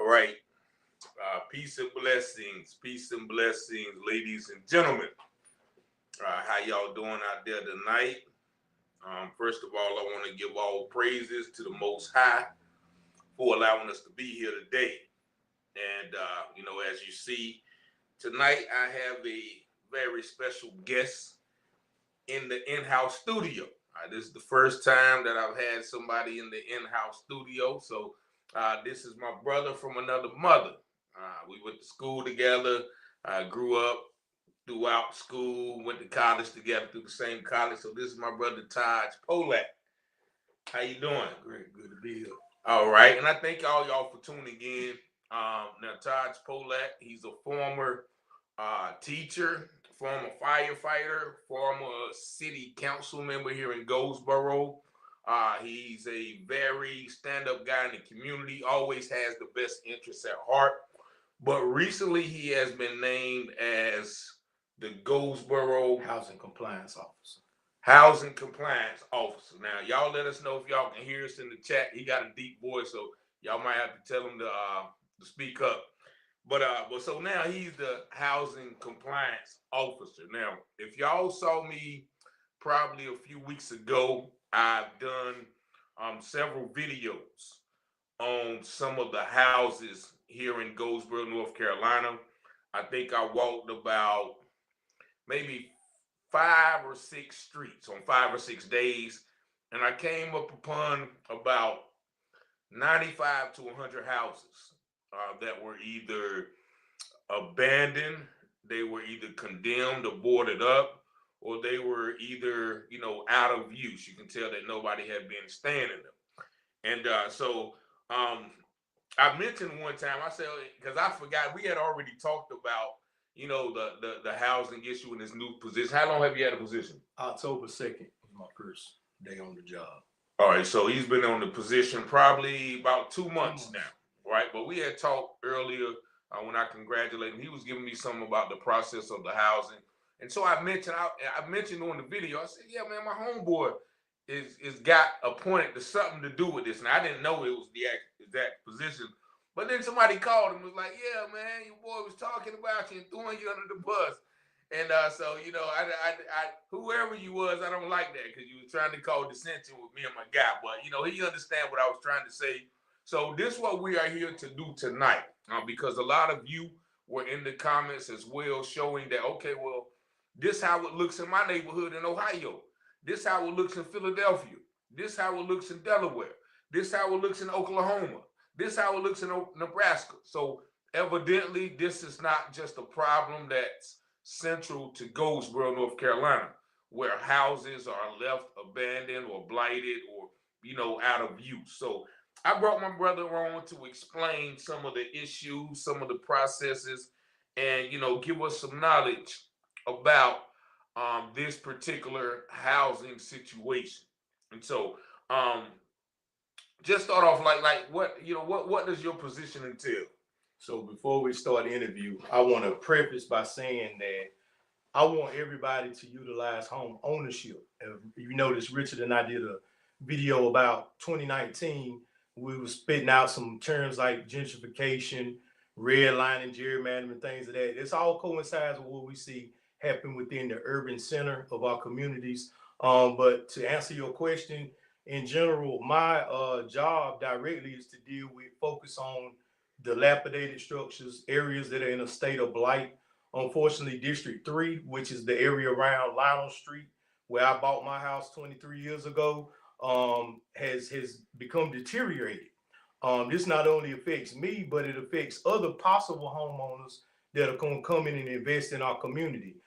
right. Peace and blessings, ladies and gentlemen. How y'all doing out there tonight? First of all, I want to give all praises to the Most High for allowing us to be here today. And, as you see, tonight I have a very special guest in the in-house studio. This is the first time that I've had somebody in the in-house studio. So this is my brother from another mother. We went to school together, grew up throughout school, went to college together through the same college. So this is my brother Taj Polack. How you doing? Great, good to be here. All right, and I thank all y'all for tuning in. Now Taj Polack, he's a former teacher, former firefighter, former city council member here in Goldsboro. He's a very stand-up guy in the community, always has the best interests at heart. But recently he has been named as the Goldsboro Housing Compliance Officer. Housing Compliance Officer. Now, y'all let us know if y'all can hear us in the chat. He got a deep voice, so y'all might have to tell him to speak up. But so now he's the Housing Compliance Officer. Now, if y'all saw me probably a few weeks ago, I've done several videos on some of the houses here in Goldsboro, North Carolina. I think I walked about maybe 5 or 6 streets on 5 or 6 days, and I came up upon about 95 to 100 houses that were either abandoned, they were either condemned or boarded up, or they were either, out of use. You can tell that nobody had been staying in them. And so I mentioned one time, I said, because I forgot, we had already talked about, the housing issue in this new position. How long have you had a position? October 2nd was my first day on the job. All right, so he's been on the position probably about 2 months now, right? But we had talked earlier when I congratulated him. He was giving me something about the process of the housing. And so I mentioned on the video, I said, yeah, man, my homeboy is got appointed to something to do with this. And I didn't know it was the exact position. But then somebody called and was like, yeah, man, your boy was talking about you and throwing you under the bus. And so, I whoever you was, I don't like that because you were trying to call dissension with me and my guy. But, he understand what I was trying to say. So this is what we are here to do tonight because a lot of you were in the comments as well showing that, okay, well, this how it looks in my neighborhood in Ohio. This how it looks in Philadelphia. This how it looks in Delaware. This how it looks in Oklahoma. This how it looks in Nebraska. So evidently, this is not just a problem that's central to Goldsboro, North Carolina, where houses are left abandoned or blighted or, out of use. So I brought my brother on to explain some of the issues, some of the processes, and, give us some knowledge about this particular housing situation. And so just start off like what does your position entail? So before we start the interview, I want to preface by saying that I want everybody to utilize home ownership. You notice Richard and I did a video about 2019. We were spitting out some terms like gentrification, redlining, gerrymandering, things of that. This all coincides with what we see happen within the urban center of our communities. But to answer your question, in general, my job directly is to focus on dilapidated structures, areas that are in a state of blight. Unfortunately, District 3, which is the area around Lionel Street, where I bought my house 23 years ago, has become deteriorated. This not only affects me, but it affects other possible homeowners that are going to come in and invest in our community.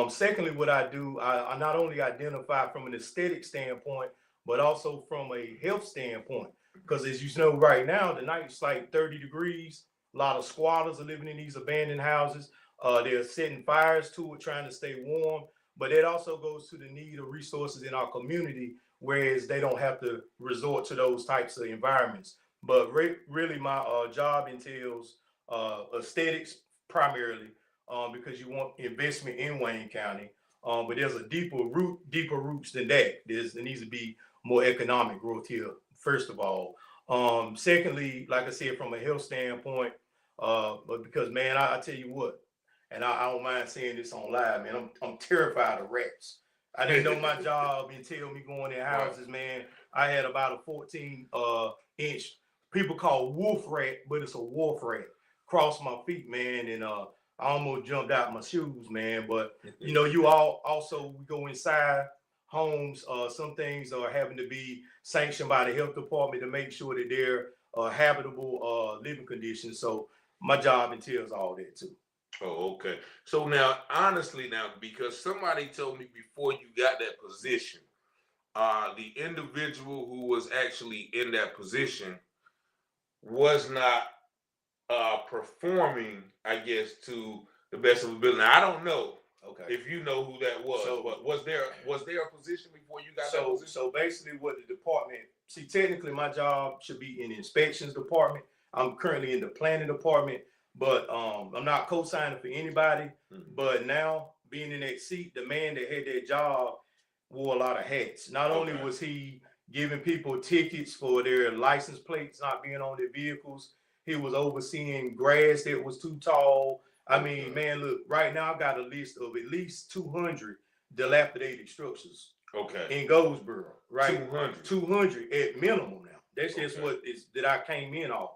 Secondly, what I do, I not only identify from an aesthetic standpoint, but also from a health standpoint. Because as you know, right now, the night's like 30 degrees. A lot of squatters are living in these abandoned houses. They're setting fires to it, trying to stay warm. But it also goes to the need of resources in our community, whereas they don't have to resort to those types of environments. But really, my job entails aesthetics primarily, because you want investment in Wayne County. But there's a deeper roots than that. There needs to be more economic growth here, first of all. Secondly, like I said, from a health standpoint, but because man, I tell you what, and I don't mind saying this on live, man, I'm terrified of rats. I didn't know my job until me going in houses, man. I had about a 14 inch, people call wolf rat, but it's a wolf rat, crossed my feet, man, and I almost jumped out my shoes, man. But you know, you all also we go inside homes. Some things are having to be sanctioned by the health department to make sure that they're habitable living conditions. So my job entails all that too. Oh, okay. So now, honestly, now because somebody told me before you got that position, the individual who was actually in that position was not performing, I guess, to the best of ability. Now, I don't know if you know who that was, but was there a position before you got that position? So basically, what the department see, technically, my job should be in the inspections department. I'm currently in the planning department, but I'm not co-signing for anybody. But now, being in that seat, the man that had that job wore a lot of hats. Not only was he giving people tickets for their license plates not being on their vehicles, he was overseeing grass that was too tall. I mean, man, look, right now I got a list of at least 200 dilapidated structures. In Goldsboro, right? 200 at minimum now. That's just what is that I came in off.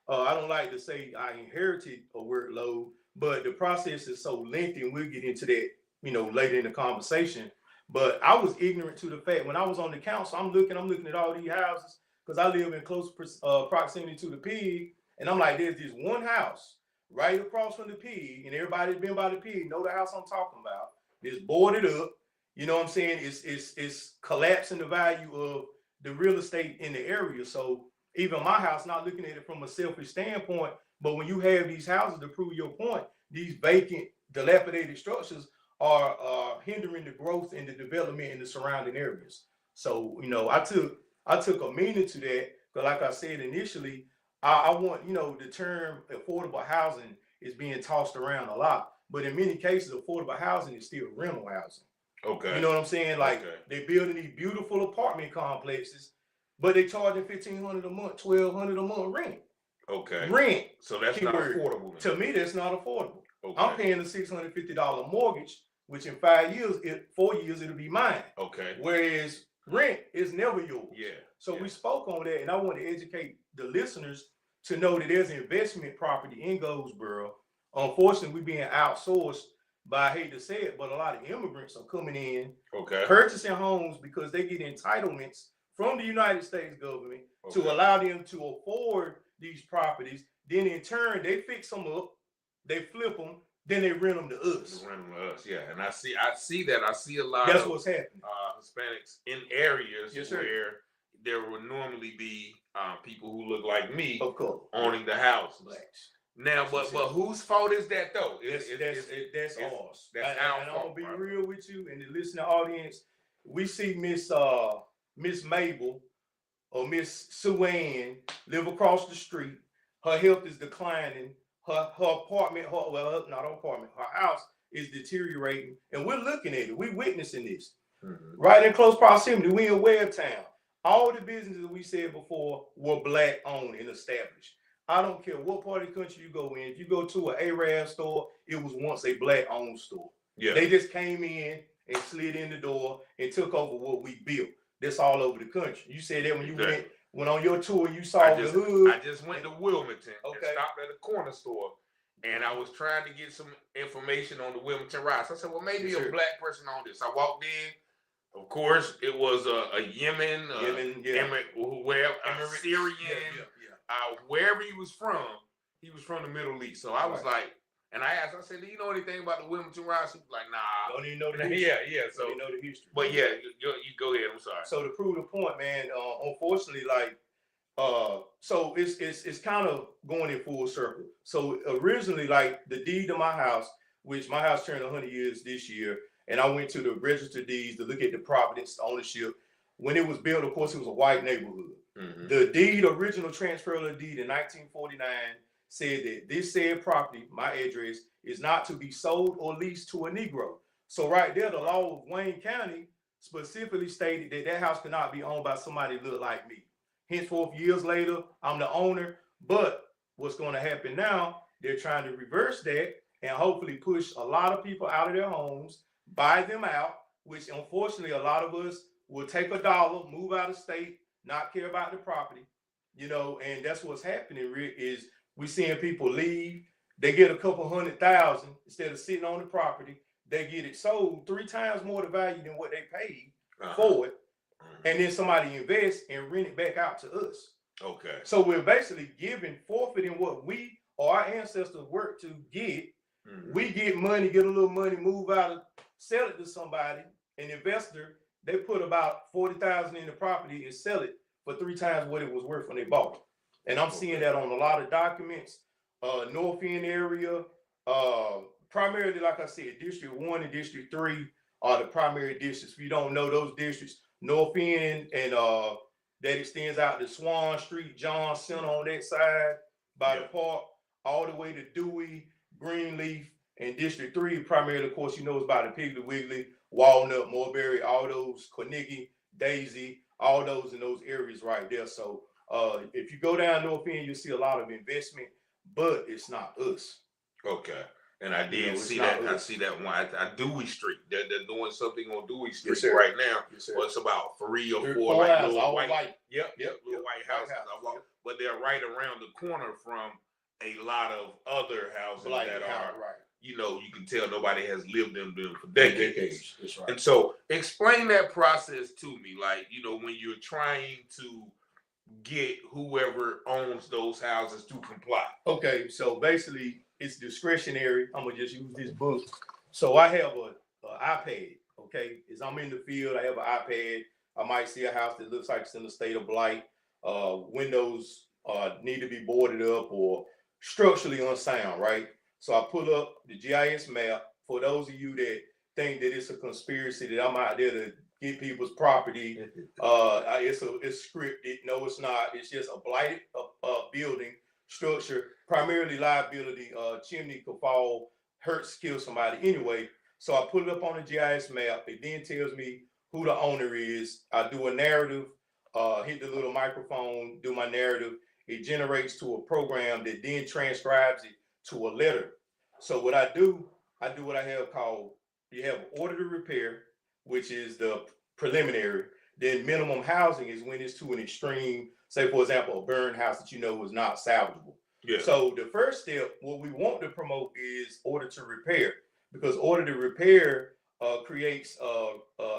I don't like to say I inherited a workload, but the process is so lengthy, and we'll get into that, you know, later in the conversation. But I was ignorant to the fact when I was on the council, I'm looking at all these houses because I live in close proximity to the pig, and I'm like, there's this one house right across from the pig, and everybody's been by the pig know the house I'm talking about. It's boarded up. You know what I'm saying? It's collapsing the value of the real estate in the area. So even my house, not looking at it from a selfish standpoint, but when you have these houses, to prove your point, these vacant, dilapidated structures are hindering the growth and the development in the surrounding areas. So, you know, I took a meaning to that, because like I said initially, I want, you know, the term affordable housing is being tossed around a lot, but in many cases, affordable housing is still rental housing. You know what I'm saying? Like they're building these beautiful apartment complexes, but they charging $1,500 a month, $1,200 a month rent. Rent. So that's not affordable. To me, that's not affordable. I'm paying a $650 mortgage, which in 4 years, it'll be mine. Whereas rent is never yours. So we spoke on that, and I want to educate the listeners to know that there's investment property in Goldsboro. Unfortunately, we're being outsourced by, I hate to say it, but a lot of immigrants are coming in, purchasing homes because they get entitlements from the United States government to allow them to afford these properties. Then in turn, they fix them up, they flip them, then they rent them to us. And I see that. I see a lot That's of what's happening. Hispanics in areas where there would normally be people who look like me owning the houses. Now, but whose fault is that though? That's ours. That's our and fault. I'm gonna be real with you and the listening audience. We see Miss Mabel or Miss Sue Ann live across the street. Her health is declining. Her apartment, her house is deteriorating, and we're looking at it. We're witnessing this right in close proximity. We in Webtown. All the businesses we said before were black owned and established. I don't care what part of the country you go in. If you go to an Arab store, it was once a black owned store. They just came in and slid in the door and took over what we built. That's all over the country. You said that when you went on your tour, you saw the hood. I just went to Wilmington and stopped at a corner store, and I was trying to get some information on the Wilmington riots. I said, well, maybe a black person on this. I walked in. Of course, it was a Yemen, wherever, Syrian, wherever he was from the Middle East. So I was like, and I asked, I said, do you know anything about the Wilmington riots? He was like, nah. Don't even know the history. So don't even know the history. But you go ahead. I'm sorry. So to prove the point, man, unfortunately, so it's kind of going in full circle. So originally, like the deed to my house, which my house turned 100 years this year, and I went to the register deeds to look at the properties, the ownership. When it was built, of course, it was a white neighborhood. The deed, original transfer of the deed in 1949, said that this said property, my address, is not to be sold or leased to a Negro. So right there, the law of Wayne County specifically stated that that house cannot be owned by somebody that looked like me. henceforth, years later, I'm the owner. But what's going to happen now, they're trying to reverse that and hopefully push a lot of people out of their homes, buy them out, which unfortunately a lot of us will take a dollar, move out of state, not care about the property, and that's what's happening is we seeing people leave, they get a couple 100,000 instead of sitting on the property, they get it sold 3 times more the value than what they paid for it, and then somebody invests and rent it back out to us. Okay. So we're basically forfeiting what we or our ancestors worked to get. We get money, get a little money, move out, sell it to somebody, an investor. They put about 40,000 in the property and sell it for 3 times what it was worth when they bought it. And I'm seeing that on a lot of documents. North End area, primarily, like I said, District 1 and District 3 are the primary districts. If you don't know those districts, North End and that extends out to Swan Street, John Center on that side by the park, all the way to Dewey, Greenleaf, and District 3, primarily, of course, is by the Piggly Wiggly, Walnut, Mulberry, all those, Carnegie, Daisy, all those in those areas right there. So if you go down North End, you'll see a lot of investment, but it's not us. Okay. And I did see that. I see that one at Dewey Street. They're doing something on Dewey Street right now. Well, it's about 3 or 4 like little white. Yep. Little white houses. But they're right around the corner from a lot of other houses that are. You can tell nobody has lived in them for decades. That's right. And so explain that process to me. Like, when you're trying to get whoever owns those houses to comply. Okay, so basically it's discretionary. I'm gonna just use this book. So I have an iPad. Okay, as I'm in the field, I have an iPad. I might see a house that looks like it's in a state of blight. Windows need to be boarded up or structurally unsound, right? So I pull up the GIS map. For those of you that think that it's a conspiracy that I'm out there to get people's property, it's scripted. No, it's not. It's just a blighted building structure, primarily liability. Chimney could fall, hurt, kill somebody. Anyway, so I put it up on the GIS map. It then tells me who the owner is. I do a narrative, hit the little microphone, do my narrative. It generates to a program that then transcribes it to a letter. So what I do what I have called, you have order to repair, which is the preliminary. Then minimum housing is when it's to an extreme, say for example, a burned house that is not salvageable. Yeah. So the first step, what we want to promote is order to repair, because order to repair creates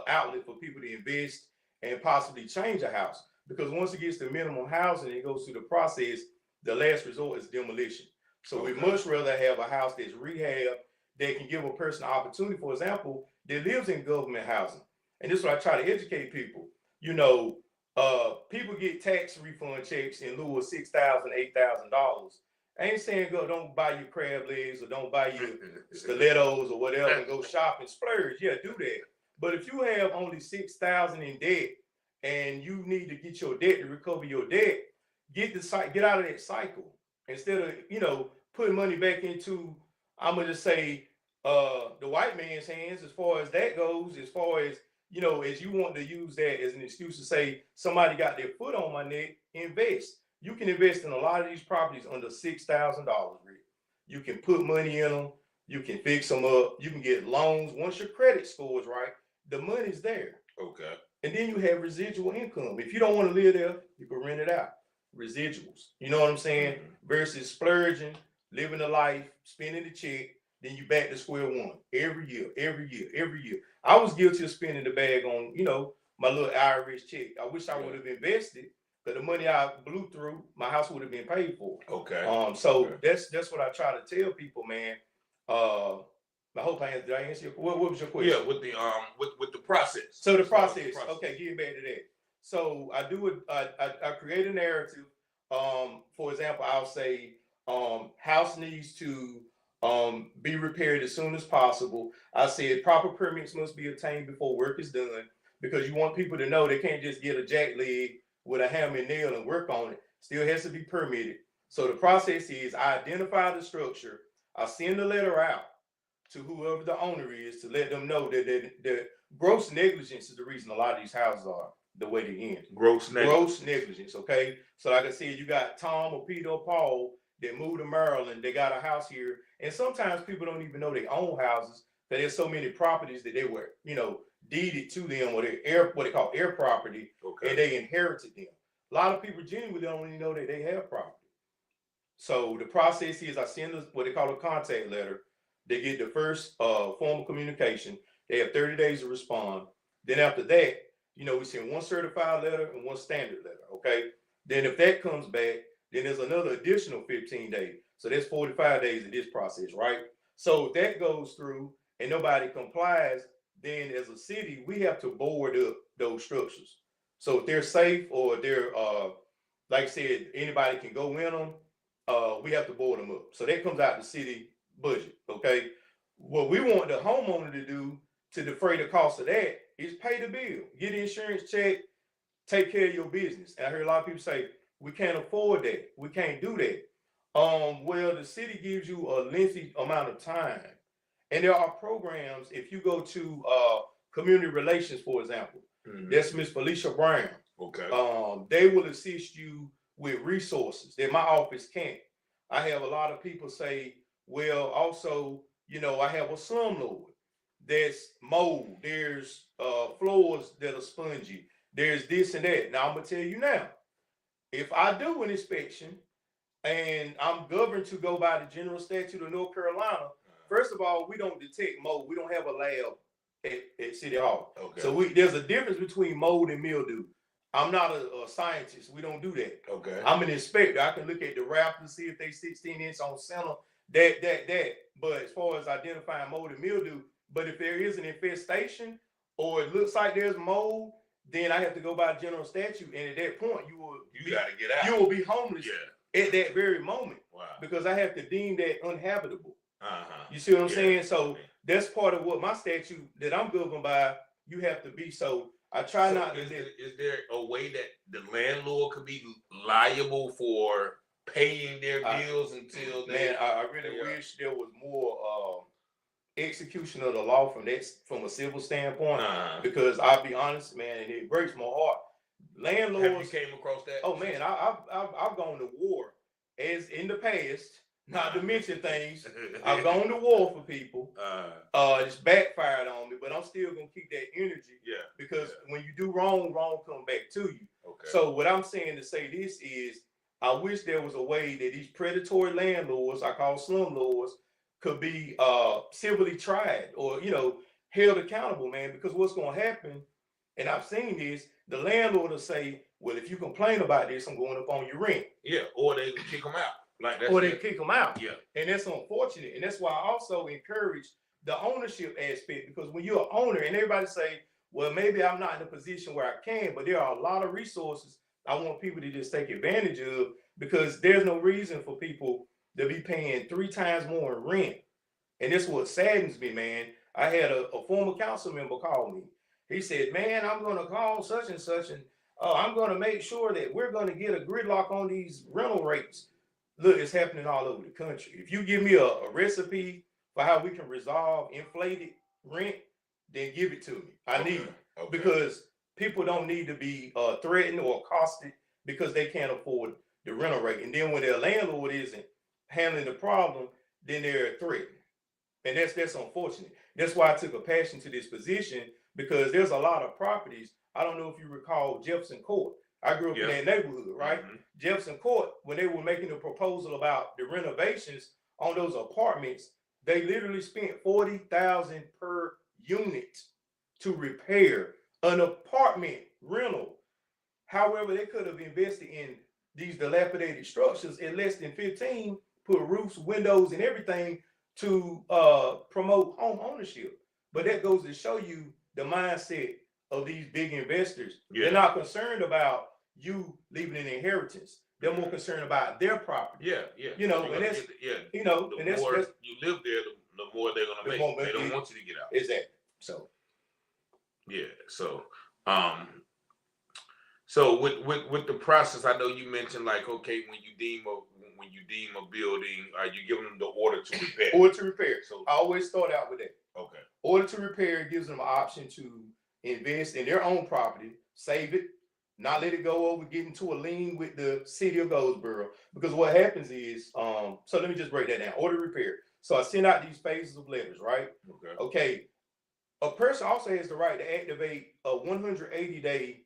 outlet for people to invest and possibly change a house. Because once it gets to minimum housing, it goes through the process. The last resort is demolition. So we much rather have a house that's rehab that can give a person an opportunity, for example, that lives in government housing. And this is what I try to educate people. People get tax refund checks in lieu of $6,000, $8,000. I ain't saying don't buy your crab legs or don't buy your stilettos or whatever and go shop and splurge. Yeah, do that. But if you have only $6,000 in debt and you need to get your debt to recover your debt, get out of that cycle. Instead of, putting money back into, I'm going to just say, the white man's hands as far as that goes, as far as, as you want to use that as an excuse to say somebody got their foot on my neck, invest. You can invest in a lot of these properties under $6,000, Rick. You can put money in them. You can fix them up. You can get loans. Once your credit score is right, the money's there. Okay. And then you have residual income. If you don't want to live there, you can rent it out. Residuals. You know what I'm saying? Versus splurging, living a life, spending the check, then you back to square one every year. I was guilty of spending the bag on, my little IRS check. I wish I would have invested, but the money I blew through, my house would have been paid for. Okay. That's what I try to tell people, man. I hope did I answer your what was your question? Yeah, with the process. So the process. Okay, getting back to that. So I do it. I create a narrative. For example, I'll say house needs to be repaired as soon as possible. I said proper permits must be obtained before work is done, because you want people to know they can't just get a jack leg with a hammer and nail and work on it. Still has to be permitted. So the process is I identify the structure. I send a letter out to whoever the owner is to let them know that gross negligence is the reason a lot of these houses are the way they end. Gross negligence. Gross negligence, okay? So like I said, you got Tom or Peter or Paul that moved to Maryland. They got a house here. And sometimes people don't even know they own houses. But there's so many properties that they were, deeded to them, or what they call air property, and they inherited them. A lot of people genuinely don't even know that they have property. So the process is I send what they call a contact letter. They get the first form of communication. They have 30 days to respond. Then after that, we send one certified letter and one standard letter, okay? Then if that comes back, then there's another additional 15 days. So that's 45 days of this process, right? So if that goes through and nobody complies, then as a city, we have to board up those structures. So if they're safe, or they're, like I said, anybody can go in them, we have to board them up. So that comes out the city budget, okay? What we want the homeowner to do to defray the cost of that is pay the bill, get the insurance check, take care of your business. And I hear a lot of people say, we can't afford that. We can't do that. Well, the city gives you a lengthy amount of time. And there are programs, if you go to community relations, for example, that's Miss Felicia Brown. Okay. They will assist you with resources that my office can't. I have a lot of people say, well, also, I have a slumlord. There's mold, there's floors that are spongy, there's this and that. Now I'm gonna tell you now, if I do an inspection and I'm governed to go by the general statute of North Carolina, first of all, we don't detect mold. We don't have a lab at City Hall. Okay. So there's a difference between mold and mildew. I'm not a scientist. We don't do that. Okay. I'm an inspector. I can look at the rafters, see if they 16-inch on center, that. But as far as identifying mold and mildew, but if there is an infestation or it looks like there's mold, then I have to go by general statute. And at that point, you gotta get out. You will be homeless at that very moment. Wow. Because I have to deem that uninhabitable. You see what I'm saying? So that's part of what my statute that I'm governed by. You have to be. So I try not to. Is there a way that the landlord could be liable for paying their bills until they? I really wish there was more execution of the law from a civil standpoint, because I'll be honest, man, and it breaks my heart. Landlords. Have you came across that? Oh man, I've gone to war as in the past. Not to mention things, I've gone to war for people. It's backfired on me, but I'm still gonna keep that energy. Yeah. Because when you do wrong come back to you. Okay. So what I'm saying to say this is, I wish there was a way that these predatory landlords, I call slumlords, could be civilly tried or held accountable, man. Because what's gonna happen, and I've seen this, the landlord will say, well, if you complain about this, I'm going up on your rent. Yeah, or they kick them out. Or they kick them out. Yeah. And that's unfortunate. And that's why I also encourage the ownership aspect, because when you're an owner and everybody say, well, maybe I'm not in a position where I can, but there are a lot of resources I want people to just take advantage of, because there's no reason for people to be paying 3 times more in rent. And that's what saddens me, man. I had a former council member call me. He said, man, I'm going to call such and such, and I'm going to make sure that we're going to get a gridlock on these rental rates. Look, it's happening all over the country. If you give me a recipe for how we can resolve inflated rent, then give it to me. I need it. Because people don't need to be threatened or accosted because they can't afford the rental rate. And then when their landlord isn't handling the problem, then they're threatened. And that's unfortunate. That's why I took a passion to this position, because there's a lot of properties. I don't know if you recall Jefferson Court. I grew up in that neighborhood, right? Mm-hmm. Jefferson Court, when they were making a proposal about the renovations on those apartments, they literally spent $40,000 per unit to repair an apartment rental. However, they could have invested in these dilapidated structures in less than 15, put roofs, windows, and everything to promote home ownership. But that goes to show you the mindset of these big investors. Yeah. They're not concerned about you leaving an inheritance. They're more concerned about their property. Yeah. And that's the more you live there, the more they're gonna make. They don't want you to get out. Exactly. So so with the process, I know you mentioned, like, okay, when you deem a building, you give them the order to repair. Order to repair. So I always start out with that. Okay. Order to repair gives them an option to invest in their own property. save it, not let it go over, get into a lien with the city of Goldsboro. Because what happens is, so let me just break that down. Order repair. So I send out these phases of letters, right? Okay. A person also has the right to activate a 180-day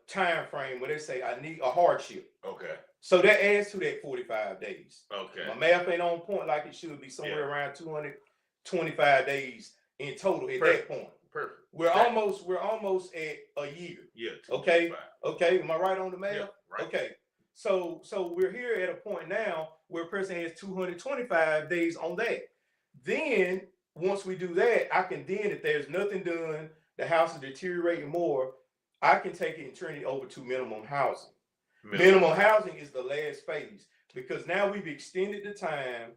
time frame where they say, I need a hardship. Okay. So that adds to that 45 days. Okay. My math ain't on point like it should be, somewhere around 225 days in total at that point. Perfect. We're almost at a year. Yeah. Okay. Okay. Am I right on the math? Yeah, right. Okay. So we're here at a point now where a person has 225 days on that. Then once we do that, I can then, if there's nothing done, the house is deteriorating more, I can take it and turn it over to minimum housing. Minimum housing is the last phase because now we've extended the time.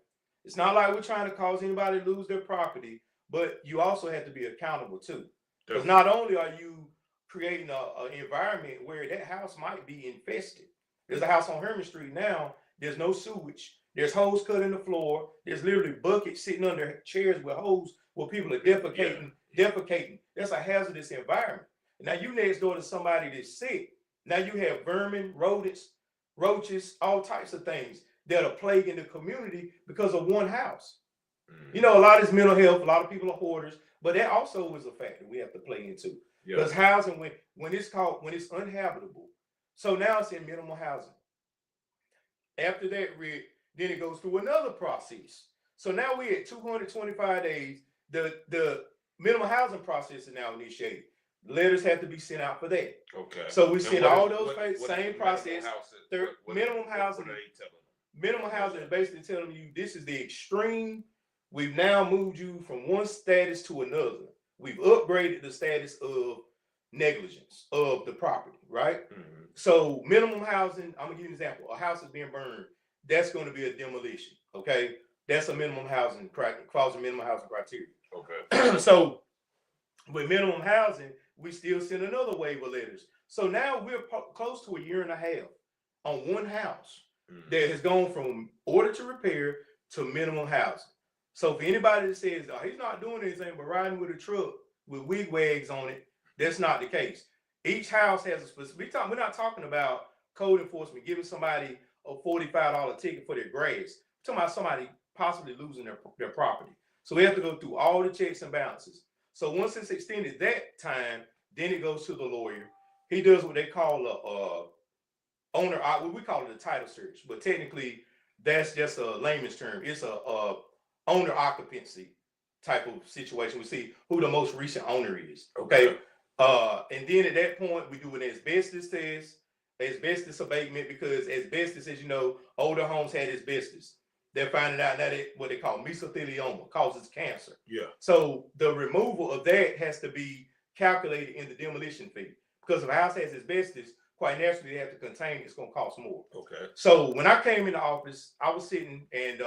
It's not like we're trying to cause anybody to lose their property, but you also have to be accountable too. Because not only are you creating an environment where that house might be infested. There's a house on Herman Street now. There's no sewage. There's holes cut in the floor. There's literally buckets sitting under chairs with holes where people are defecating. That's a hazardous environment. Now you next door to somebody that's sick. Now you have vermin, rodents, roaches, all types of things that are plaguing the community because of one house. You know, a lot is mental health. A lot of people are hoarders, but that also is a factor we have to play into. Because housing, when it's uninhabitable, so now it's in minimum housing. After that, then it goes through another process. So now we're at 225 days. The minimum housing process is now initiated. Letters have to be sent out for that. Okay. So we send all those same process. Minimum housing. Minimum housing is basically telling you this is the extreme. We've now moved you from one status to another. We've upgraded the status of negligence of the property, right? Mm-hmm. So minimum housing, I'm gonna give you an example. A house is being burned. That's going to be a demolition. Okay. That's a minimum housing minimum housing criteria. Okay. So with minimum housing, we still send another wave of letters. So now we're close to a year and a half on one house that has gone from order to repair to minimum housing. So for anybody that says, oh, he's not doing anything but riding with a truck with wigwags on it, that's not the case. Each house has a specific, we're not talking about code enforcement giving somebody a $45 ticket for their grass. We're talking about somebody possibly losing their property. So we have to go through all the checks and balances. So once it's extended that time, then it goes to the lawyer. He does what they call a owner, we call it a title search, but technically that's just a layman's term. It's a owner occupancy type of situation. We see who the most recent owner is. Okay. And then at that point, we do an asbestos test, asbestos abatement, because asbestos, as you know, older homes had asbestos. They're finding out that what they call mesothelioma causes cancer. Yeah. So the removal of that has to be calculated in the demolition fee, because if a house has asbestos, quite naturally they have to contain it. It's going to cost more. Okay. So when I came in the office, I was sitting and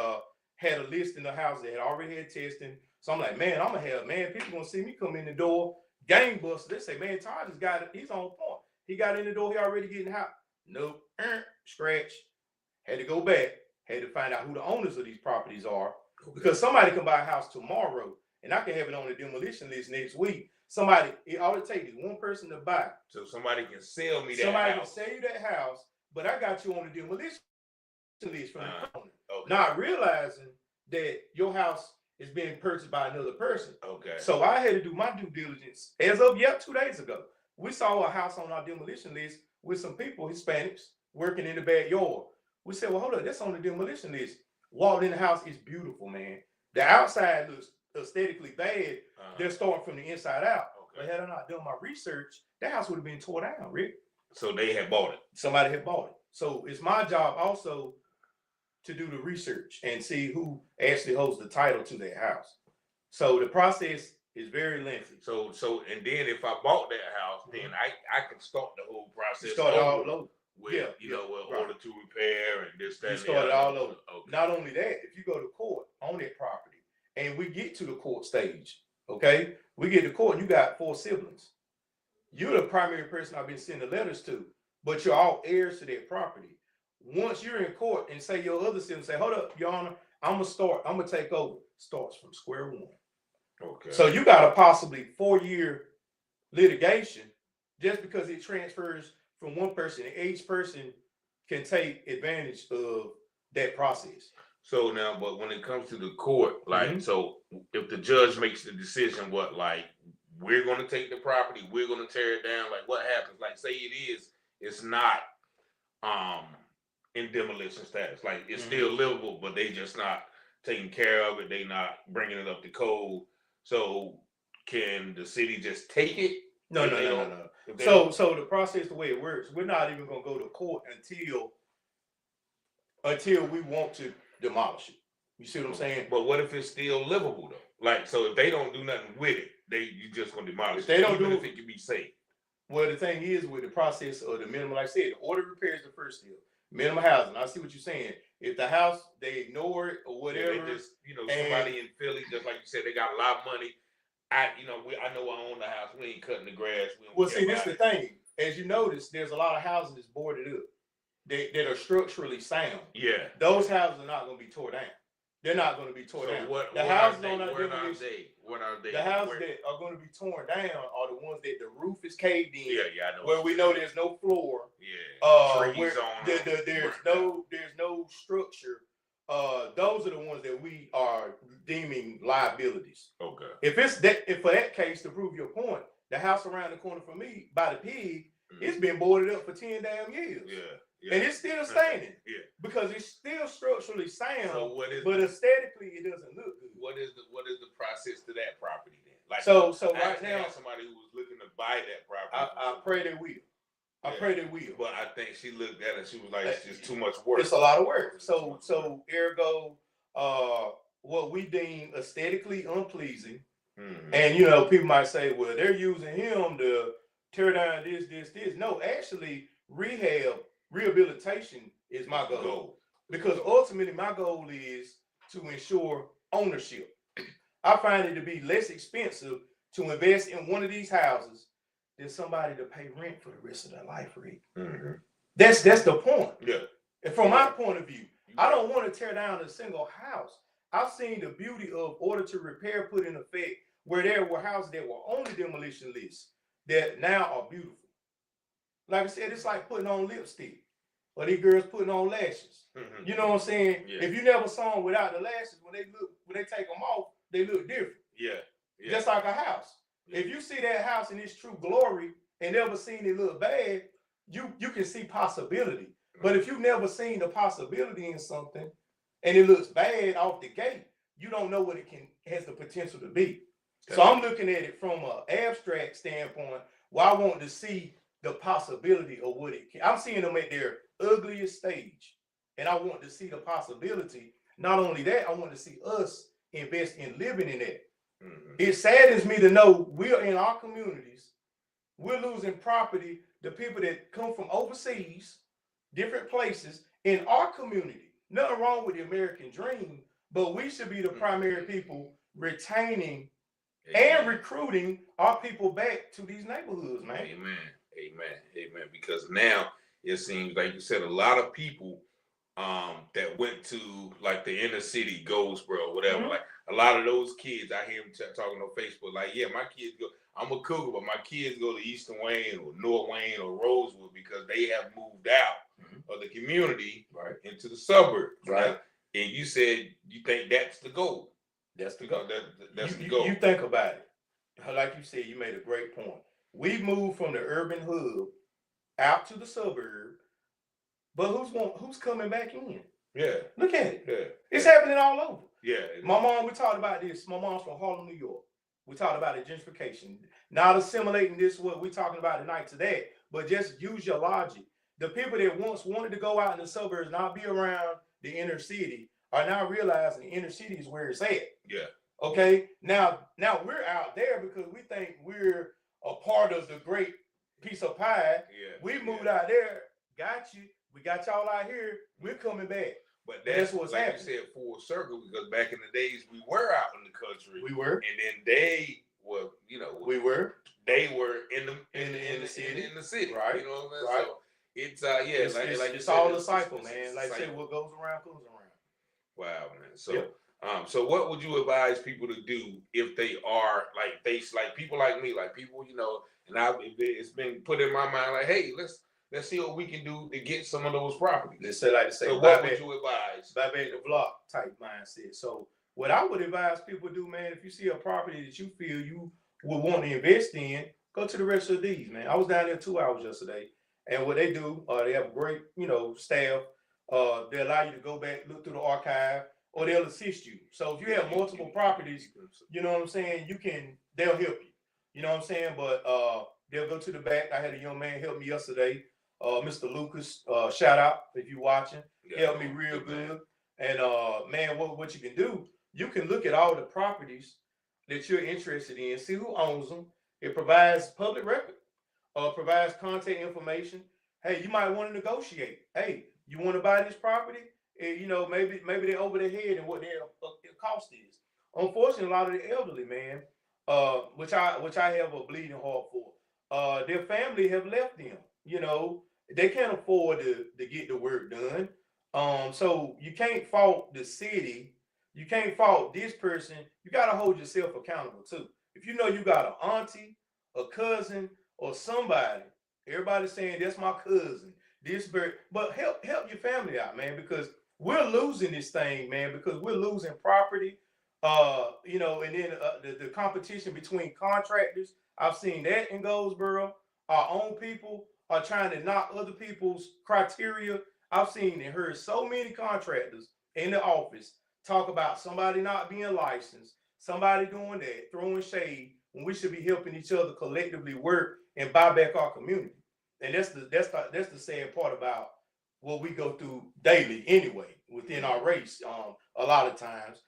had a list in the house that had already had testing. So I'm like, man, I'm gonna have, people gonna see me come in the door, gangbusters. They say, man, Taj has got it. He's on point. He got in the door. He already getting hot. Nope. Scratch. Had to go back. Had to find out who the owners of these properties are, because somebody can buy a house tomorrow and I can have it on the demolition list next week. All it takes is one person to buy. So somebody can sell me that house. Somebody can sell you that house, but I got you on the demolition list from the owner. Okay. Not realizing that your house is being purchased by another person. Okay. So I had to do my due diligence. As of 2 days ago, we saw a house on our demolition list with some people, Hispanics, working in the backyard. We said, well, hold up, that's on the demolition list. Walked in the house, it's beautiful, man. The outside looks aesthetically bad. They're starting from the inside out. Okay. But had I not done my research, that house would have been torn down, Rick. So they had bought it. Somebody had bought it. So it's my job also to do the research and see who actually holds the title to that house. So the process is very lengthy. So and then if I bought that house, then I can start the whole process. Start all over. With, order to repair and this, that, you start it all over. Okay. Not only that, if you go to court on that property and we get to the court stage, okay, we get to court and you got 4 siblings. You're the primary person I've been sending letters to, but you're all heirs to that property. Once you're in court and say your other siblings say, hold up, Your Honor, I'm gonna take over. Starts from square one. Okay. So you got a possibly 4-year litigation just because it transfers from one person, and each person can take advantage of that process. So now, but when it comes to the court, like, so if the judge makes the decision, what, like, we're going to take the property, we're going to tear it down, like, what happens? Like, say it's not in demolition status, like, it's still livable, but they just not taking care of it, they not bringing it up to code. So can the city just take it? No. So the process, the way it works, we're not even going to go to court until we want to demolish it. You see what I'm saying? But what if it's still livable though? Like, so if they don't do nothing with it, you just gonna demolish if they don't even do if it can be safe. Well, the thing is with the process of the minimum, like I said, the order of repair is the first step. Minimum housing. I see what you're saying. If the house they ignore it or whatever, they just, somebody in Philly, just like you said, they got a lot of money. I know I own the house. We ain't cutting the grass. Well, see, this is the thing. As you notice, there's a lot of houses that's boarded up that are structurally sound. Yeah. Those houses are not going to be tore down. They're not going to be tore down. The houses on that demolition. What are they? The houses that are going to be torn down are the ones that the roof is caved in. Yeah, I know. Where we know there's no floor. Yeah. Where there's no structure. Those are the ones that we are deeming liabilities. Okay. If for that case, to prove your point, the house around the corner from me by the pig, it's been boarded up for 10 damn years. Yeah. And it's still standing. Yeah. Because it's still structurally sound. So but aesthetically it doesn't look good. What is the process to that property then? Like, so right now, somebody who was looking to buy that property. I pray they will. I pray they will. But I think she looked at it and she was like, it's just too much work. It's a lot of work. So ergo, what we deem aesthetically unpleasing, and people might say, well, they're using him to tear down this. No, actually, rehabilitation is my goal. Because ultimately my goal is to ensure ownership. I find it to be less expensive to invest in one of these houses than somebody to pay rent for the rest of their life, Rick. That's the point. Yeah. And from my point of view, I don't want to tear down a single house. I've seen the beauty of order to repair put in effect where there were houses that were on the demolition list that now are beautiful. Like I said, it's like putting on lipstick. Or these girls putting on lashes. You know what I'm saying? Yeah. If you never saw them without the lashes, when they take them off, they look different. Yeah. Just like a house. Yeah. If you see that house in its true glory and never seen it look bad, you can see possibility. But if you've never seen the possibility in something and it looks bad off the gate, you don't know what it has the potential to be. So I'm looking at it from an abstract standpoint where I want to see the possibility of what it can. I'm seeing them at their ugliest stage, and I want to see the possibility. Not only that, I want to see us invest in living in it. It saddens me to know we're in our communities, we're losing property. The people that come from overseas, different places in our community. Nothing wrong with the American dream, but we should be the primary people retaining and recruiting our people back to these neighborhoods, man. Amen. Because now it seems like you said a lot of people that went to like the inner city, Goldsboro, whatever. Like a lot of those kids, I hear them talking on Facebook. Like, yeah, my kids go. I'm a cougar, but my kids go to Eastern Wayne or North Wayne or Rosewood because they have moved out of the community into the suburbs. Right. And you said you think that's the goal. That's the goal. That's the goal. You think about it. Like you said, you made a great point. We moved from the urban hub out to the suburb, but who's coming back in? Yeah. Look at it. Yeah. It's happening all over. Yeah. My mom, we talked about this. My mom's from Harlem, New York. We talked about the gentrification. Not assimilating this, what we're talking about tonight to that, but just use your logic. The people that once wanted to go out in the suburbs, not be around the inner city, are now realizing the inner city is where it's at. Yeah. Okay. Now we're out there because we think we're a part of the great piece of pie. Yeah. We moved out there. Got you. We got y'all out here. We're coming back. But that's what's like happening. You said, full circle, because back in the days we were out in the country. We were. And then they were, we were. They were in the city. Right. You know what I mean? Right. So it's it's all a cycle, man. Like I said, what goes around comes around. Wow, man. So so what would you advise people to do if they are like people like me, like people, and it's been put in my mind like, hey, let's see what we can do to get some of those properties. Let's say, like to say, so what would you advise? Buy back the block type mindset. So what I would advise people to do, man, if you see a property that you feel you would want to invest in, go to the rest of these, man. I was down there 2 hours yesterday, and what they do, they have great, staff. They allow you to go back, look through the archive, or they'll assist you. So if you have multiple properties, you know what I'm saying, they'll help you. You know what I'm saying? But they'll go to the back. I had a young man help me yesterday, Mr. Lucas. Shout out if you're watching. Helped me real good. And man, what you can do, you can look at all the properties that you're interested in, see who owns them. It provides public record, provides contact information. Hey, you might want to negotiate. Hey, you want to buy this property? And, maybe they're over their head and what their cost is. Unfortunately, a lot of the elderly, man, which I have a bleeding heart for, their family have left them. They can't afford to get the work done. So you can't fault the city. You can't fault this person. You got to hold yourself accountable too. If you know you got an auntie, a cousin, or somebody, everybody's saying that's my cousin. But help your family out, man, because we're losing this thing, man, because we're losing property. And then the competition between contractors. I've seen that in Goldsboro. Our own people are trying to knock other people's criteria. I've seen and heard so many contractors in the office talk about somebody not being licensed, somebody doing that, throwing shade, when we should be helping each other collectively work and buy back our community. And that's the sad part about what we go through daily anyway within our race. A lot of times,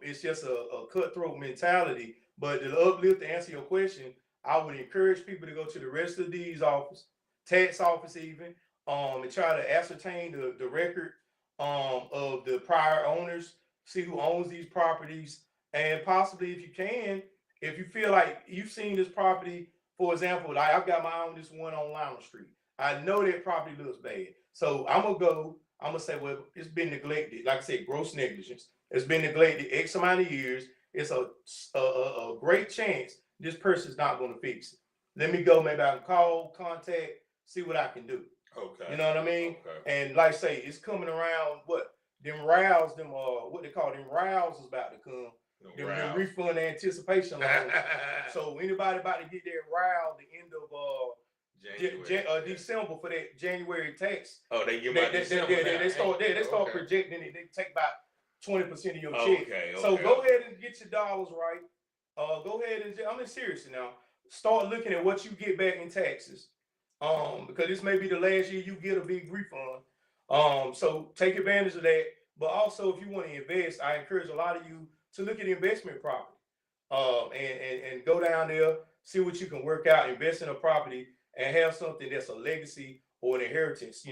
it's just a cutthroat mentality. But to uplift, to answer your question, I would encourage people to go to the rest of these office, tax office even, and try to ascertain the record of the prior owners, see who owns these properties, and possibly, if you can, if you feel like you've seen this property, for example, I've got my own, this one on Lima Street. I know that property looks bad. So I'm gonna say, well, it's been neglected. Like I said, gross negligence. It's been neglected X amount of years. It's a great chance this person's not going to fix it. Let me go. Maybe I can call, contact, see what I can do. Okay. You know what I mean? Okay. And like I say, it's coming around. What they call them rows is about to come. Them refund anticipation loans. So anybody about to get their row the end of December for that January tax. Oh, they give out December. They start projecting it. They take about 20% of your check. So go ahead and get your dollars right. Go ahead and I'm serious now. Start looking at what you get back in taxes. Because this may be the last year you get a big refund. So take advantage of that. But also, if you want to invest, I encourage a lot of you to look at investment property. And go down there, see what you can work out, invest in a property, and have something that's a legacy or an inheritance.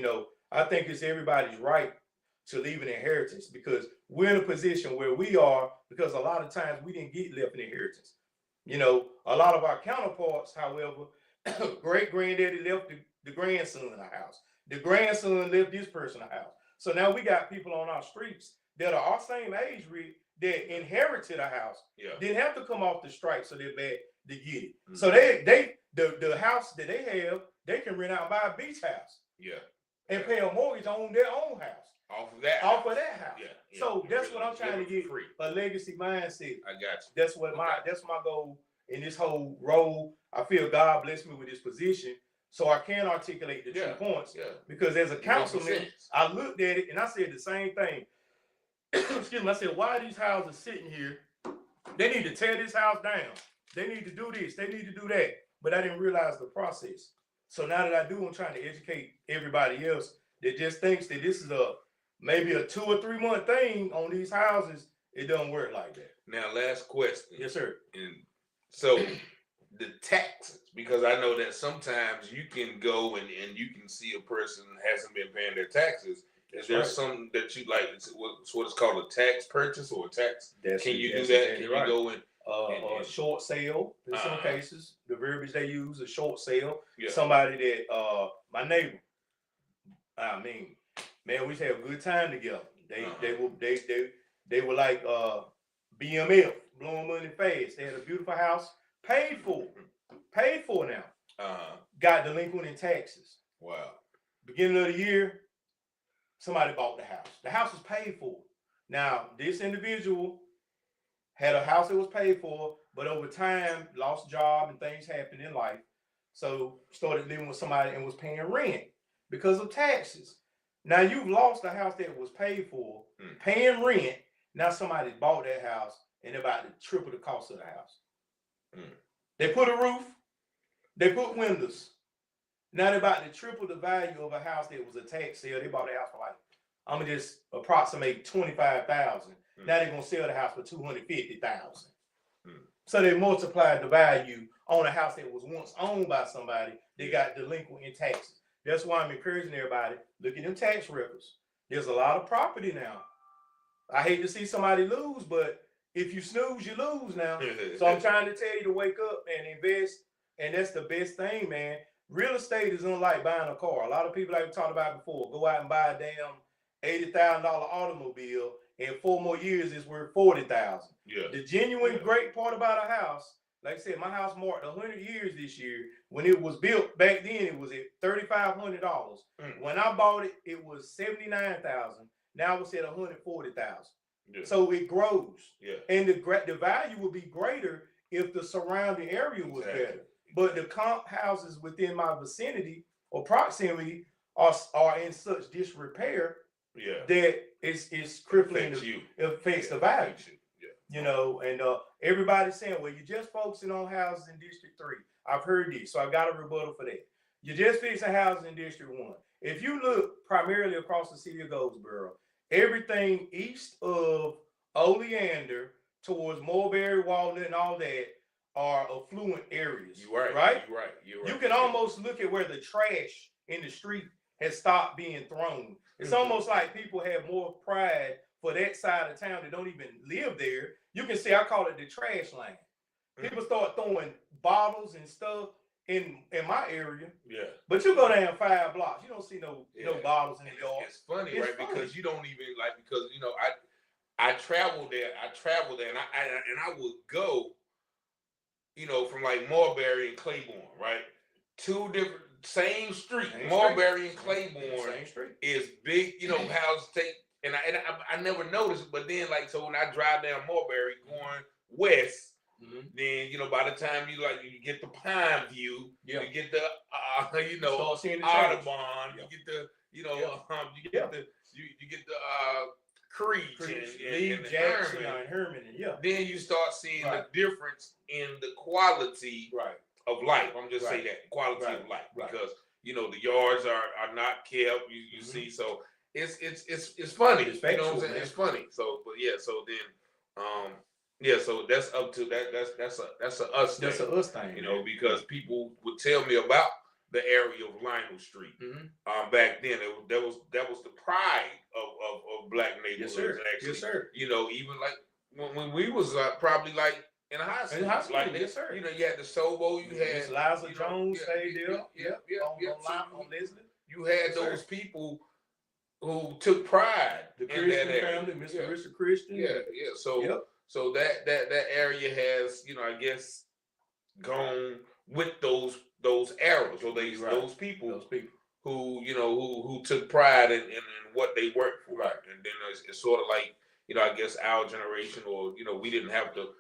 I think it's everybody's right to leave an inheritance, because we're in a position where we are, because a lot of times we didn't get left an inheritance. A lot of our counterparts, however, great granddaddy left the grandson a house. The grandson left this person a house. So now we got people on our streets that are our same age, Rick, that inherited a house. Yeah. Didn't have to come off the strike, so they're bad to get it. Mm-hmm. So the house that they have, they can rent out and buy a beach house. Yeah. And pay a mortgage on their own house. Off of that house. Yeah. So that's what I'm trying to get, a legacy mindset. I got you. That's my goal in this whole role. I feel God blessed me with this position, so I can articulate the 2 points. Yeah. Because as a councilman, I looked at it and I said the same thing. Excuse me. I said, why are these houses sitting here? They need to tear this house down. They need to do this. They need to do that. But I didn't realize the process. So now that I do, I'm trying to educate everybody else that just thinks that this is maybe a 2 or 3 month thing on these houses. It doesn't work like that. Now, last question. Yes, sir. And so the taxes, because I know that sometimes you can go and you can see a person hasn't been paying their taxes. Is there something that you like? What's what is called a tax purchase or a tax? Can you do that? Can you go in? A short sale in some cases. The verbiage they use, a short sale. Yeah. Somebody that my neighbor. Man, we used to have a good time together. They were like BMF, blowing money fast. They had a beautiful house, paid for. paid for now. Got delinquent in taxes. Wow. Beginning of the year, somebody bought the house. The house was paid for. Now, this individual had a house that was paid for, but over time lost a job and things happened in life. So started living with somebody and was paying rent because of taxes. Now you've lost a house that was paid for, paying rent. Now somebody bought that house and they're about to triple the cost of the house. They put a roof, they put windows. Now they're about to triple the value of a house that was a tax sale. They bought the house for like, I'm gonna just approximate 25,000. Now they're gonna sell the house for 250,000. So they multiplied the value on a house that was once owned by somebody that got delinquent in taxes. That's why I'm encouraging everybody, look at them tax records. There's a lot of property now. I hate to see somebody lose, but if you snooze, you lose now. So I'm trying to tell you to wake up and invest, and that's the best thing, man. Real estate is unlike buying a car. A lot of people, like we talked about before, go out and buy a damn $80,000 automobile, and 4 more years it's worth $40,000. Yeah. The genuine great part about a house, like I said, my house marked 100 years this year. When it was built back then, it was at $3,500. When I bought it, it was $79,000. Now it's at $140,000. Yeah. So it grows. Yeah. And the value would be greater if the surrounding area was better. But the comp houses within my vicinity or proximity are in such disrepair that it's crippling. It affects the value. You know, and everybody's saying, well, you're just focusing on houses in District 3. I've heard this, so I've got a rebuttal for that. You're just fixing houses in District 1. If you look primarily across the city of Goldsboro, everything east of Oleander towards Mulberry, Walnut, and all that are affluent areas. You're right. Right? You're right. You're right. You can almost look at where the trash in the street has stopped being thrown. It's almost like people have more pride for that side of town that don't even live there. You can see, I call it the trash lane. People start throwing bottles and stuff in my area. Yeah. But you go down 5 blocks, you don't see no bottles in the yard. It's funny, right? Funny. Because you don't even because I traveled there. And I would go, from like Mulberry and Claiborne, right? 2 different same street. Mulberry and Claiborne is big, houses take. And I never noticed, but then so when I drive down Mulberry going west, then by the time you get the Pine View, you get the Audubon, you get the you get the Creed and Jackson and Herman, Then you start seeing the difference in the quality of life. I'm just saying that quality of life because the yards are not kept. You see, so. It's funny. It's you know what I'm saying? It's funny. So, so that's up to that's a us thing. That's a us thing. Because people would tell me about the area of Lionel Street. Back then, that was the pride of black neighborhoods. Actually, yes, sir. Even when we was probably in high school. Yes, sir. You had the Sobo. You had Liza Jones stayed there. On Leslie. You had those people who took pride the Christian family, Mr. Richard Christian. So that area has, I guess, gone with those arrows or those people who who took pride in what they worked for. Right. And then it's sort of like, I guess our generation, or we didn't have to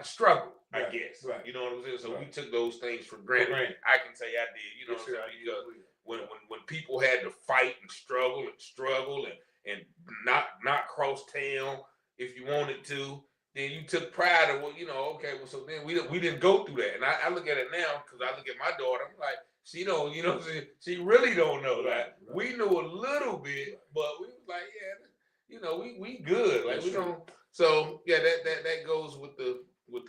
struggle, I guess. Right. You know what I'm saying? So we took those things for granted. I can say I did, what I'm saying? Because when people had to fight and struggle and not cross town if you wanted to, then you took pride in so then we didn't go through that. And I look at it now because I look at my daughter, I'm like, she don't, she really don't know that. We knew a little bit, but we was like, we good. Like we don't. So that goes with the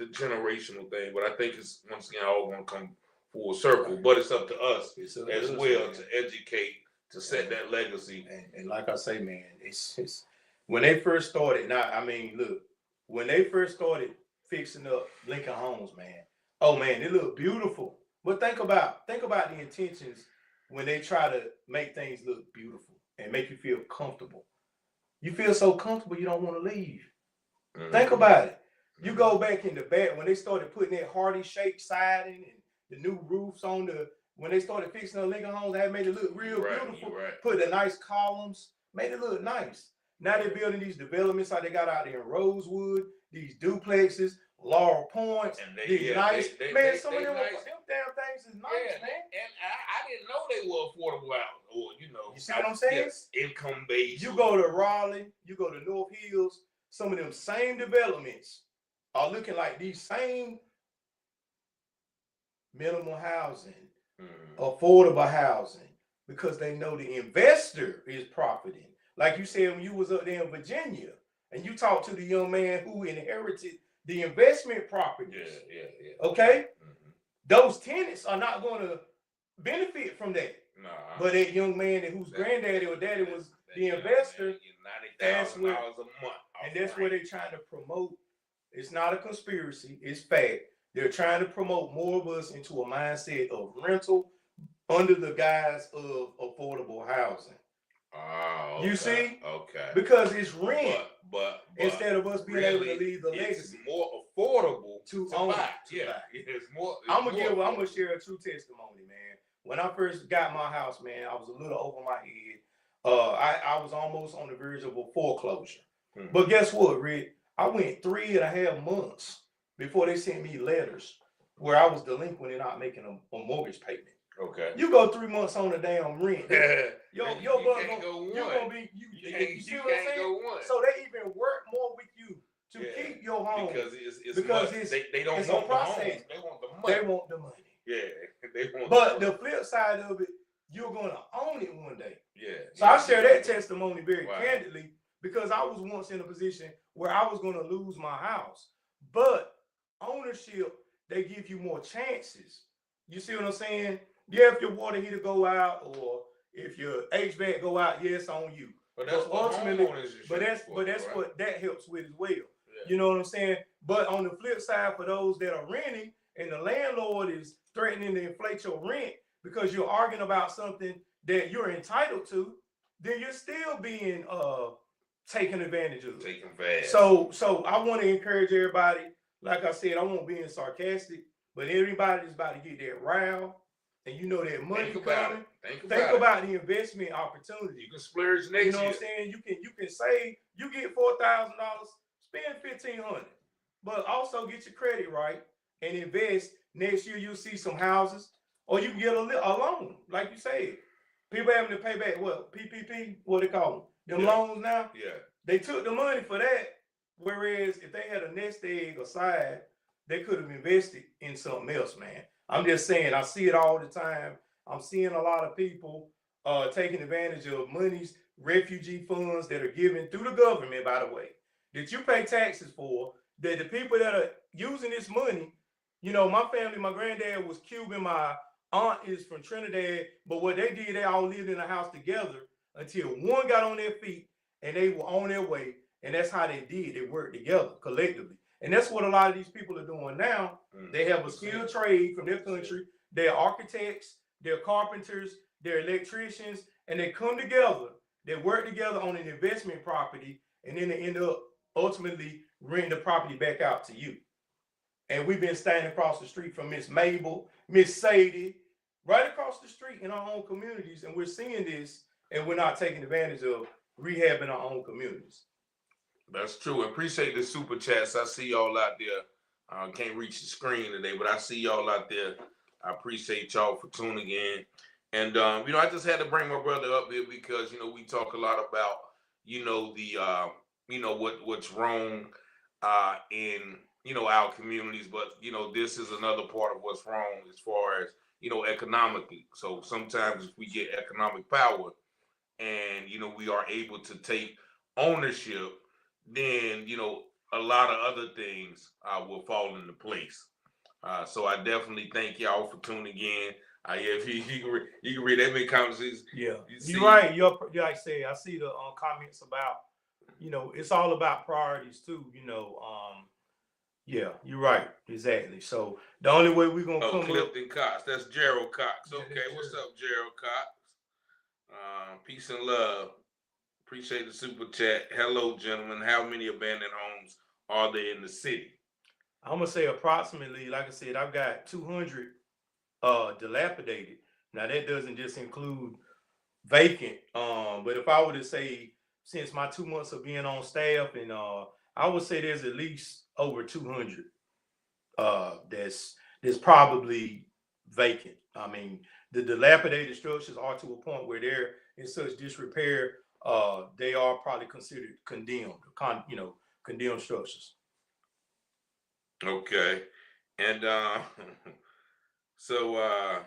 generational thing. But I think it's once again all gonna come full circle, but it's up to us as well to educate, to set that legacy. And like I say, man, it's when they first started. Now, look, when they first started fixing up Lincoln Homes, man. Oh man, they look beautiful. But think about the intentions when they try to make things look beautiful and make you feel comfortable. You feel so comfortable, you don't want to leave. Think about it. You go back in the back when they started putting that hardy shake siding and the new roofs on when they started fixing the Lincoln homes, that made it look real beautiful. Put the nice columns, made it look nice. Now they're building these developments like they got out there in Rosewood, these duplexes, Laurel Points, some of them damn things is nice, man. And I didn't know they were affordable housing, or you see what I'm saying? Yes, income based. You go to Raleigh, you go to North Hills, some of them same developments are looking like these same minimal housing, affordable housing, because they know the investor is profiting. Like you said, when you was up there in Virginia and you talked to the young man who inherited the investment properties. Yeah. Okay? Those tenants are not going to benefit from that. Nah. But that young man whose granddaddy or daddy was the investor, that's what, a month. And that's what they're trying to promote. It's not a conspiracy, it's fact. They're trying to promote more of us into a mindset of rental under the guise of affordable housing. Oh, okay. You see? Okay. Because it's rent. But instead of us being able to leave the legacy. It's more affordable to buy. It's more. I'm gonna share a true testimony, man. When I first got my house, man, I was a little over my head. I was almost on the verge of a foreclosure. But guess what, Rick? I went 3.5 months before they sent me letters where I was delinquent and not making a mortgage payment. Okay. You go 3 months on the damn rent. You're gonna be you see what I'm saying? So they even work more with you to keep your home because they don't want the home. They want the money. They want the money. Yeah, they want. But the flip side of it, you're gonna own it one day. Yeah. So I share that testimony very candidly because I was once in a position where I was gonna lose my house, but ownership, they give you more chances. You see what I'm saying? Yeah, if your water heater go out or if your HVAC go out, it's on you. But that's ultimately, what that helps with as well. Yeah. You know what I'm saying? But on the flip side, for those that are renting and the landlord is threatening to inflate your rent because you're arguing about something that you're entitled to, then you're still being taken advantage of. Taken advantage. So I want to encourage everybody. Like I said, I won't be sarcastic, but everybody is about to get that round. And you know that money coming. Think about the investment opportunity. You can splurge next year. You know what I'm saying? You can save. You get $4,000, spend $1,500, but also get your credit right and invest. Next year you'll see some houses, or you can get a loan, like you said. People having to pay back what PPP? What they call them? Loans now. Yeah. They took the money for that. Whereas if they had a nest egg aside, they could have invested in something else, man. I'm just saying, I see it all the time. I'm seeing a lot of people taking advantage of monies, refugee funds that are given through the government, by the way, that you pay taxes for, that the people that are using this money, my family, my granddad was Cuban, my aunt is from Trinidad, but what they did, they all lived in a house together until one got on their feet and they were on their way. And that's how they did. They worked together collectively. And that's what a lot of these people are doing now. They have a skilled trade from their country. They're architects, they're carpenters, they're electricians, and they come together. They work together on an investment property, and then they end up ultimately renting the property back out to you. And we've been standing across the street from Miss Mabel, Miss Sadie, right across the street in our own communities. And we're seeing this, and we're not taking advantage of rehabbing our own communities. That's true. Appreciate the super chats. I see y'all out there. I can't reach the screen today, but I see y'all out there. I appreciate y'all for tuning in. And I just had to bring my brother up here because we talk a lot about what's wrong in our communities, but this is another part of what's wrong as far as economically. So sometimes we get economic power, and we are able to take ownership, then a lot of other things will fall into place. So I definitely thank y'all for tuning in. If you can read that many comments. Yeah, you're right. Like I say, I see the comments about it's all about priorities too. Yeah, you're right. Exactly. So the only way we're gonna come Clifton Cox. That's Gerald Cox. Okay, what's up, Gerald Cox? Peace and love. Appreciate the super chat. Hello, gentlemen. How many abandoned homes are there in the city? I'm gonna say approximately, like I said, I've got 200 dilapidated. Now that doesn't just include vacant. But if I were to say, since my 2 months of being on staff, and I would say there's at least over 200 that's probably vacant. I mean, the dilapidated structures are to a point where they're in such disrepair, they are probably considered condemned, condemned structures. Okay. And so a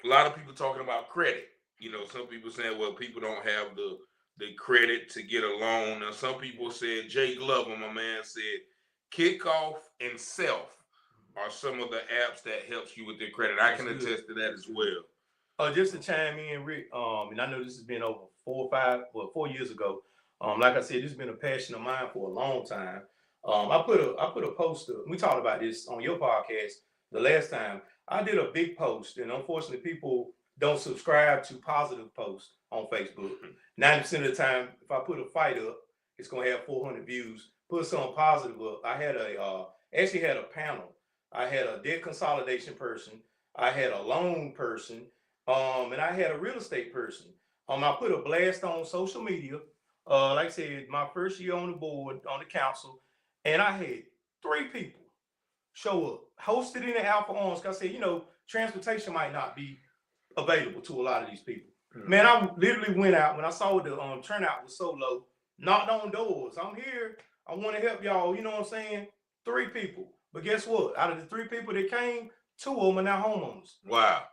lot of people talking about credit. You know, some people saying, well, people don't have the credit to get a loan. Now, some people said, Jay Glover, my man, said, Kickoff and Self are some of the apps that helps you with their credit. I can attest to that as well. Just to chime in, Rick, and I know this has been over 4 years ago. Like I said, this has been a passion of mine for a long time. I put a post up. We talked about this on your podcast the last time. I did a big post, and unfortunately, people don't subscribe to positive posts on Facebook. 90% of the time, if I put a fight up, it's gonna have 400 views. Put something positive up. I had actually had a panel. I had a debt consolidation person. I had a loan person. And I had a real estate person. I put a blast on social media. Like I said, my first year on the board, on the council, and I had 3 people show up, hosted in the Alpha Arms. I said, transportation might not be available to a lot of these people. Man, I literally went out when I saw the turnout was so low, knocked on doors. I'm here. I want to help y'all. You know what I'm saying? 3 people. But guess what? Out of the 3 people that came, 2 of them are now homeowners. Wow.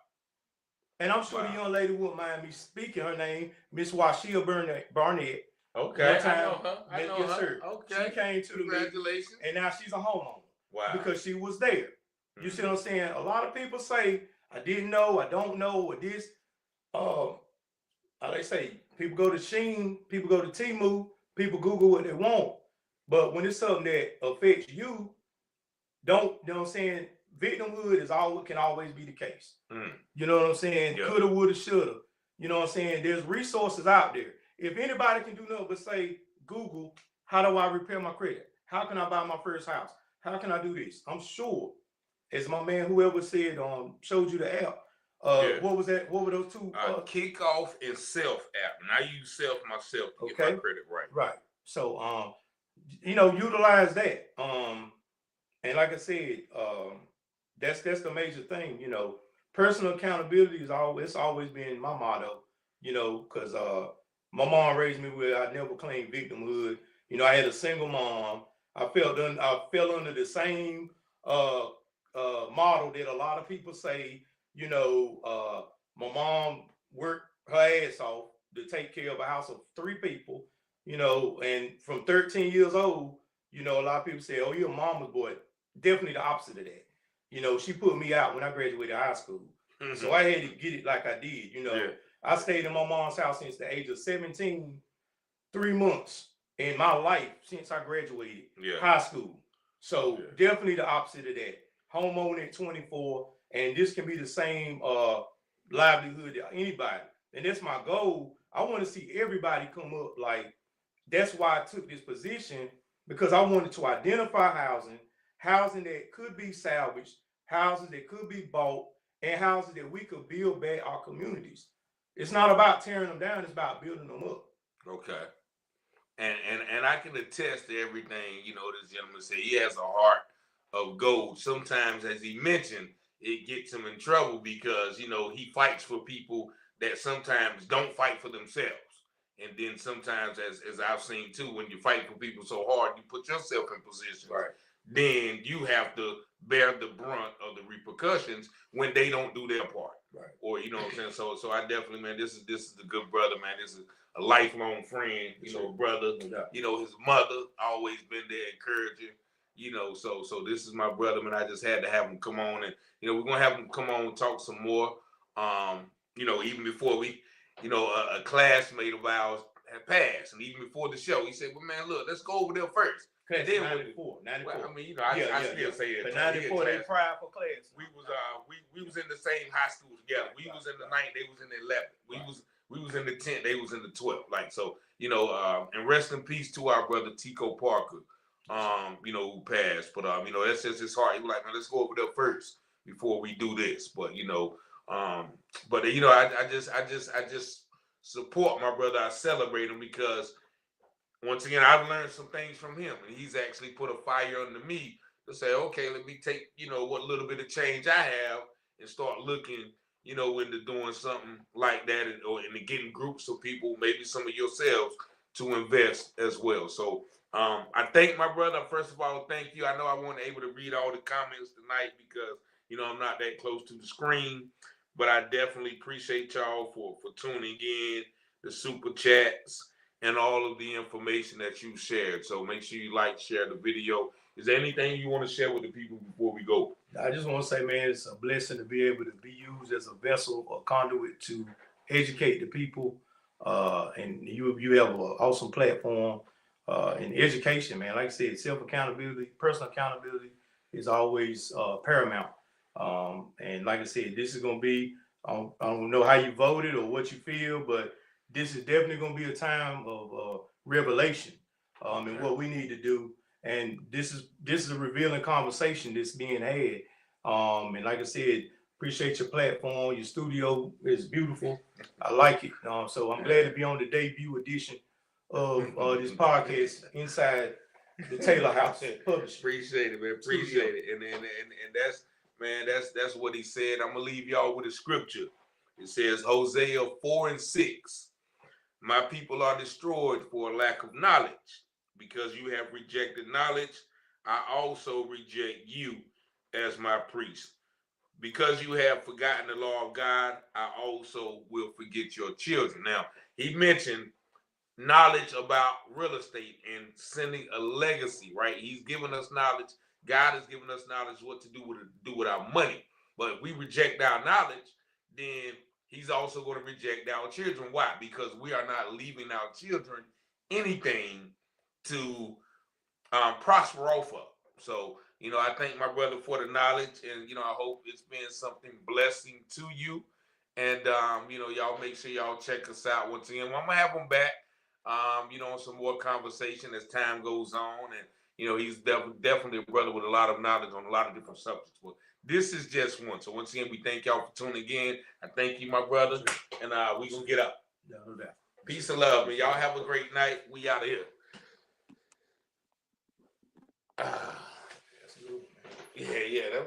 And I'm sure the young lady wouldn't mind me speaking her name, Miss Washia Barnett. Okay, I know her. Yes, sir. Okay. She came to the meeting, and now she's a homeowner. Wow. Because she was there. You see what I'm saying? A lot of people say, I didn't know, I don't know, or this. Like I say, people go to Sheen, people go to Temu, people Google what they want. But when it's something that affects you, you know what I'm saying? Victimhood can always be the case. You know what I'm saying? Yeah. Coulda, woulda, shoulda. You know what I'm saying? There's resources out there. If anybody can do nothing but say, Google, how do I repair my credit? How can I buy my first house? How can I do this? I'm sure, as my man, whoever said, showed you the app. What was that? What were those 2? Kickoff and Self app. And I use Self myself to get my credit right. Right. So, utilize that. And like I said, that's the major thing. Personal accountability is always been my motto. Because my mom raised me where I never claimed victimhood. I had a single mom. I fell under the same model that a lot of people say. My mom worked her ass off to take care of a house of 3 people. And from 13 years old, a lot of people say, "Oh, you're a mama's boy." Definitely the opposite of that. She put me out when I graduated high school. So I had to get it like I did. I stayed in my mom's house since the age of 17, 3 months in my life since I graduated high school. So definitely the opposite of that. Homeowner at 24, and this can be the same livelihood to anybody. And that's my goal. I want to see everybody come up. Like, that's why I took this position, because I wanted to identify housing that could be salvaged, houses that could be bought, and houses that we could build back our communities. It's not about tearing them down, it's about building them up. Okay. And I can attest to everything, this gentleman said. He has a heart of gold. Sometimes, as he mentioned, it gets him in trouble because, he fights for people that sometimes don't fight for themselves. And then sometimes, as I've seen too, when you fight for people so hard, you put yourself in position. Right. Then you have to bear the brunt of the repercussions when they don't do their part. Right. Or, what I'm saying? So I definitely, man, this is a good brother, man. This is a lifelong friend, brother. Yeah. His mother always been there encouraging, so this is my brother, man. I just had to have him come on, and, we're going to have him come on and talk some more. Even before we, a classmate of ours had passed, and even before the show, he said, well, man, look, let's go over there first. And then 94. Well, I mean, I still say that. But 94, they pride for class. We was in the same high school together. We was in the 9th, they was in the 11th. We was in the 10th, they was in the 12th. Like, so, and rest in peace to our brother Tico Parker, you know, who passed. But you know, that's just his heart. He was like, man, let's go over there first before we do this. But you know, but you know, I just support my brother. I celebrate him because once again, I've learned some things from him, and he's actually put a fire under me to say, okay, let me take, you know, what little bit of change I have and start looking, you know, into doing something like that, or into getting groups of people, maybe some of yourselves, to invest as well. So I thank my brother. First of all, thank you. I know I wasn't able to read all the comments tonight because, you know, I'm not that close to the screen, but I definitely appreciate y'all for tuning in, the super chats, and all of the information that you shared. So make sure you like, share the video. Is there anything you want to share with the people before we go? I just want to say, man, it's a blessing to be able to be used as a vessel or conduit to educate the people. And you have an awesome platform in education, man. Like I said, self accountability, personal accountability is always paramount. And like I said, this is going to be, I don't know how you voted or what you feel, but this is definitely going to be a time of revelation and what we need to do. And this is a revealing conversation that's being had. And like I said, appreciate your platform. Your studio is beautiful. I like it. So I'm glad to be on the debut edition of this podcast inside the Taylor House Publishing. Appreciate it, man. Appreciate it. And that's, man, that's what he said. I'm gonna leave y'all with a scripture. It says Hosea 4:6. My people are destroyed for a lack of knowledge. Because you have rejected knowledge, I also reject you as my priest. Because you have forgotten the law of God, I also will forget your children. Now, he mentioned knowledge about real estate and sending a legacy, right? He's given us knowledge. God has given us knowledge what to do with our money. But if we reject our knowledge, then he's also going to reject our children. Why? Because we are not leaving our children anything to prosper off of. So, you know, I thank my brother for the knowledge, and you know, I hope it's been something blessing to you. And you know, y'all make sure y'all check us out once again. I'm gonna have him back, you know, some more conversation as time goes on. And you know, he's definitely a brother with a lot of knowledge on a lot of different subjects. But this is just one. So once again, we thank y'all for tuning in. I thank you, my brother, and we gonna get up. Peace and love, man. Y'all have a great night. We out of here. Yeah, that was